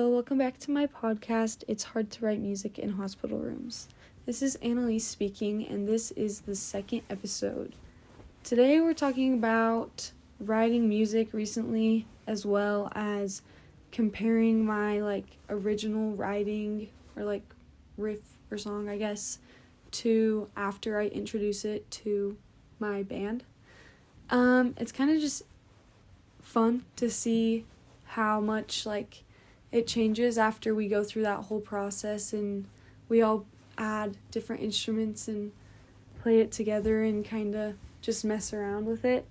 Hello, welcome back to my podcast, It's Hard to Write Music in Hospital Rooms. This is Annalise speaking, and this is the second episode. Today we're talking about writing music recently, as well as comparing my, original writing, or, riff or song, I guess, to after I introduce it to my band. It's kind of just fun to see how much, it changes after we go through that whole process and we all add different instruments and play it together and kind of just mess around with it.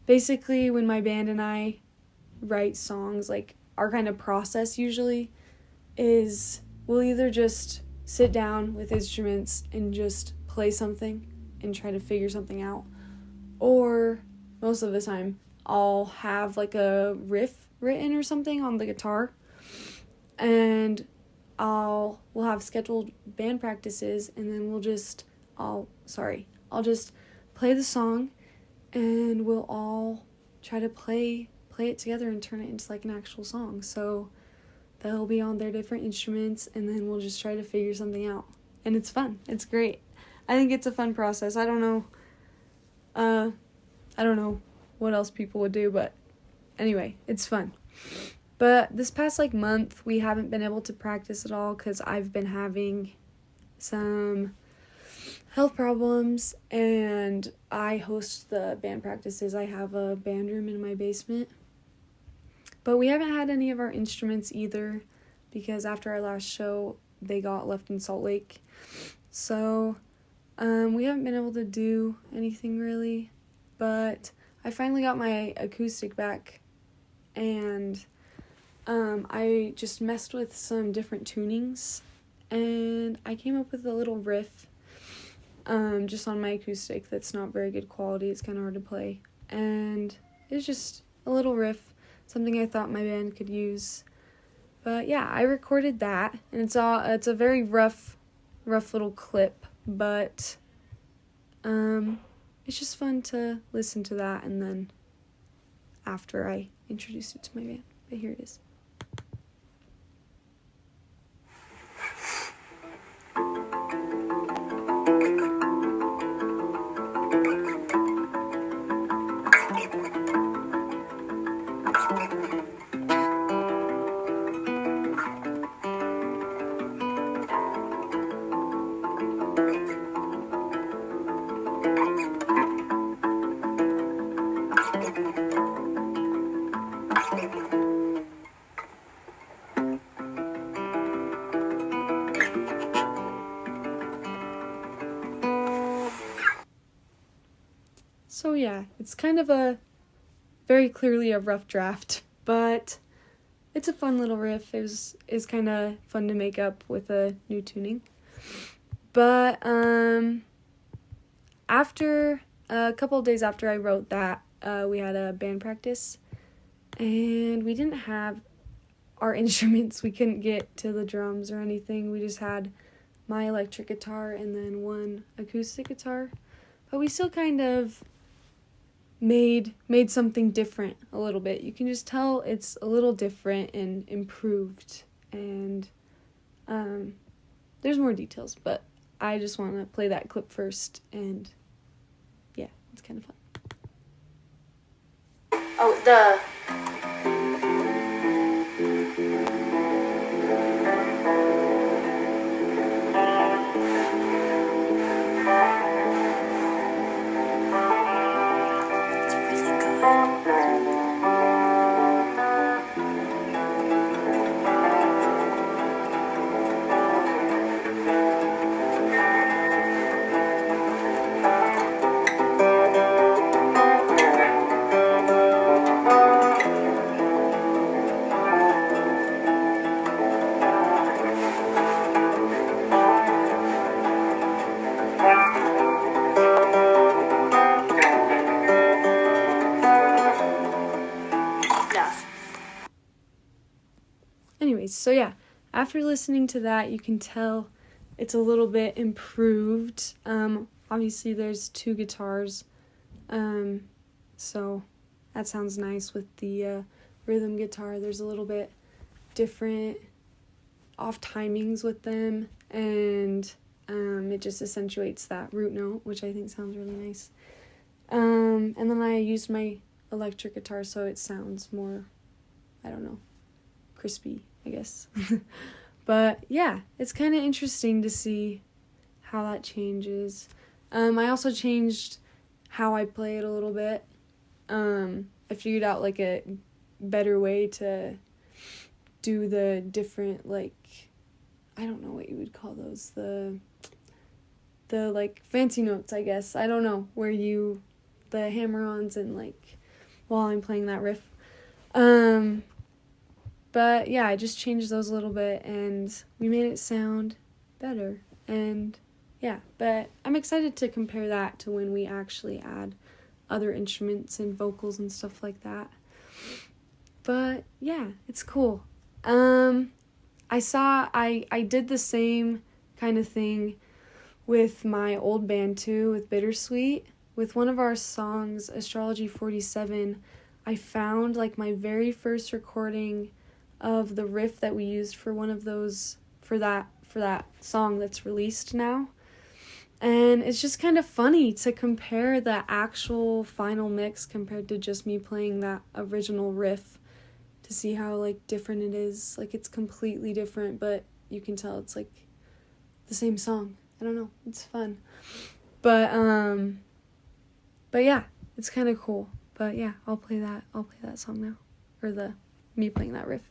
Basically, when my band and I write songs, our kind of process usually is we'll either just sit down with instruments and just play something and try to figure something out, or most of the time I'll have a riff written or something on the guitar, and we'll have scheduled band practices, and then I'll just play the song, and we'll all try to play it together and turn it into an actual song. So they'll be on their different instruments, and then we'll just try to figure something out, and it's fun. It's great. I think it's a fun process. I don't know what else people would do, but anyway, it's fun. But this past month, we haven't been able to practice at all because I've been having some health problems, and I host the band practices. I have a band room in my basement. But we haven't had any of our instruments either because after our last show, they got left in Salt Lake. So we haven't been able to do anything really, but I finally got my acoustic back, and I just messed with some different tunings, and I came up with a little riff just on my acoustic that's not very good quality. It's kind of hard to play, and it's just a little riff, something I thought my band could use. But yeah, I recorded that, and it's a very rough little clip, but it's just fun to listen to that, and then after I introduce it to my band. But here it is. So yeah, it's kind of very clearly a rough draft, but it's a fun little riff. It's kind of fun to make up with a new tuning. But after a couple of days after I wrote that, we had a band practice, and we didn't have our instruments. We couldn't get to the drums or anything. We just had my electric guitar and then one acoustic guitar. But we still kind of made something different a little bit. You can just tell it's a little different and improved, and there's more details, but I just want to play that clip first, and yeah, it's kind of fun. Anyways, so yeah, after listening to that, you can tell it's a little bit improved. Obviously there's two guitars, so that sounds nice with the rhythm guitar. There's a little bit different off timings with them, and it just accentuates that root note, which I think sounds really nice. And then I used my electric guitar so it sounds more, I don't know, crispy, I guess. But yeah, it's kind of interesting to see how that changes. I also changed how I play it a little bit. I figured out like a better way to do the different, like, I don't know what you would call those, the like fancy notes, I guess. I don't know, where you, the hammer-ons and like while I'm playing that riff. But yeah, I just changed those a little bit and we made it sound better. And yeah, but I'm excited to compare that to when we actually add other instruments and vocals and stuff like that. But yeah, it's cool. I did the same kind of thing with my old band too, with Bittersweet. With one of our songs, Astrology 47, I found like my very first recording of the riff that we used for one of those, for that song that's released now. And it's just kind of funny to compare the actual final mix compared to just me playing that original riff, to see how like different it is. Like it's completely different, but you can tell it's like the same song. I don't know, it's fun. But yeah, it's kind of cool. But yeah, I'll play that song now, or me playing that riff.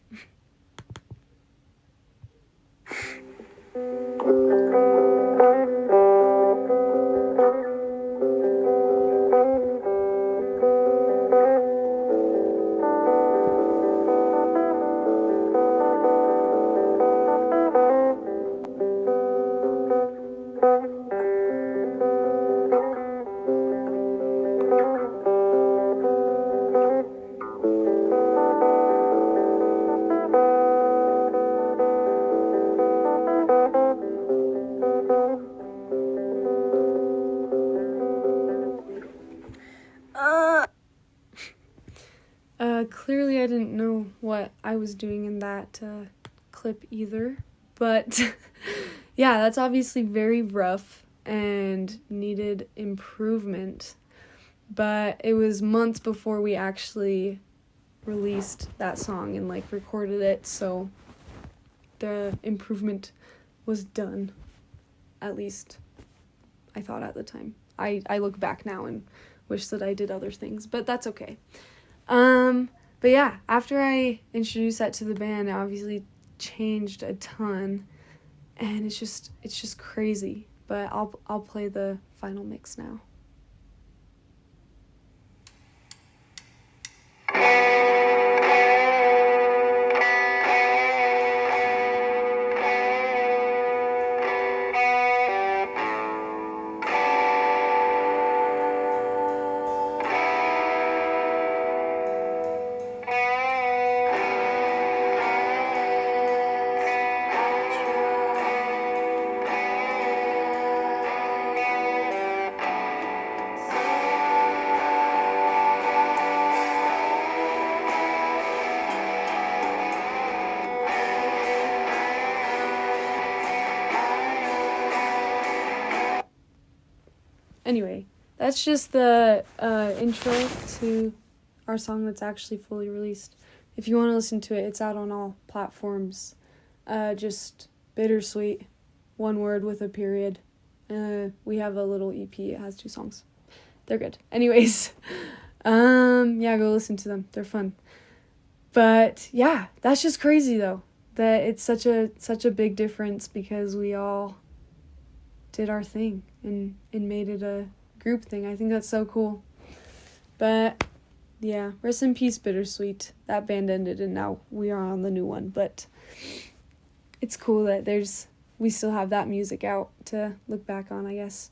Clearly I didn't know what I was doing in that clip either, but yeah, that's obviously very rough and needed improvement, but it was months before we actually released that song and like recorded it, so the improvement was done, at least I thought at the time. I look back now and wish that I did other things, but that's okay. But yeah, after I introduced that to the band, it obviously changed a ton, and it's just crazy. But I'll play the final mix now. Anyway, that's just the intro to our song that's actually fully released. If you want to listen to it, it's out on all platforms. Just Bittersweet, one word with a period. We have a little EP. It has 2 songs. They're good. Anyways, yeah, go listen to them. They're fun. But yeah, that's just crazy though, that it's such a big difference because we all did our thing and made it a group thing. I think that's so cool. But yeah, rest in peace, Bittersweet. That band ended and now we are on the new one. But it's cool that we still have that music out to look back on, I guess.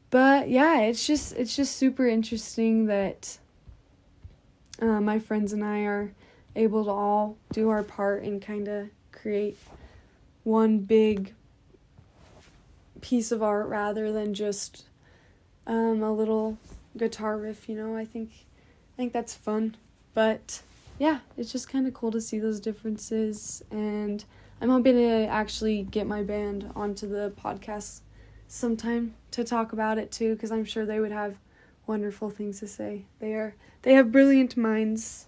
But yeah, it's just super interesting that my friends and I are able to all do our part and kind of create one big piece of art rather than just a little guitar riff, you know. I think that's fun. But yeah, it's just kind of cool to see those differences, and I'm hoping to actually get my band onto the podcast sometime to talk about it too, because I'm sure they would have wonderful things to say. They have brilliant minds,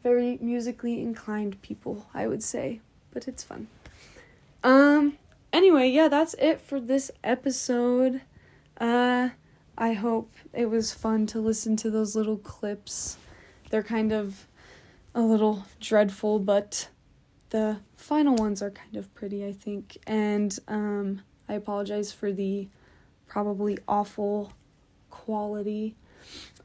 very musically inclined people, I would say, but it's fun. Anyway, yeah, that's it for this episode. I hope it was fun to listen to those little clips. They're kind of a little dreadful, but the final ones are kind of pretty, I think. And I apologize for the probably awful quality.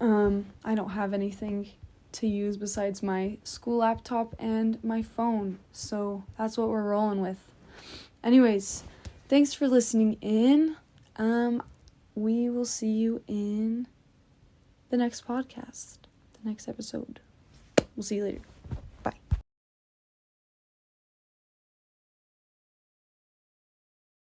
I don't have anything to use besides my school laptop and my phone, so that's what we're rolling with. Anyways, thanks for listening in. We will see you in the next podcast, the next episode. We'll see you later.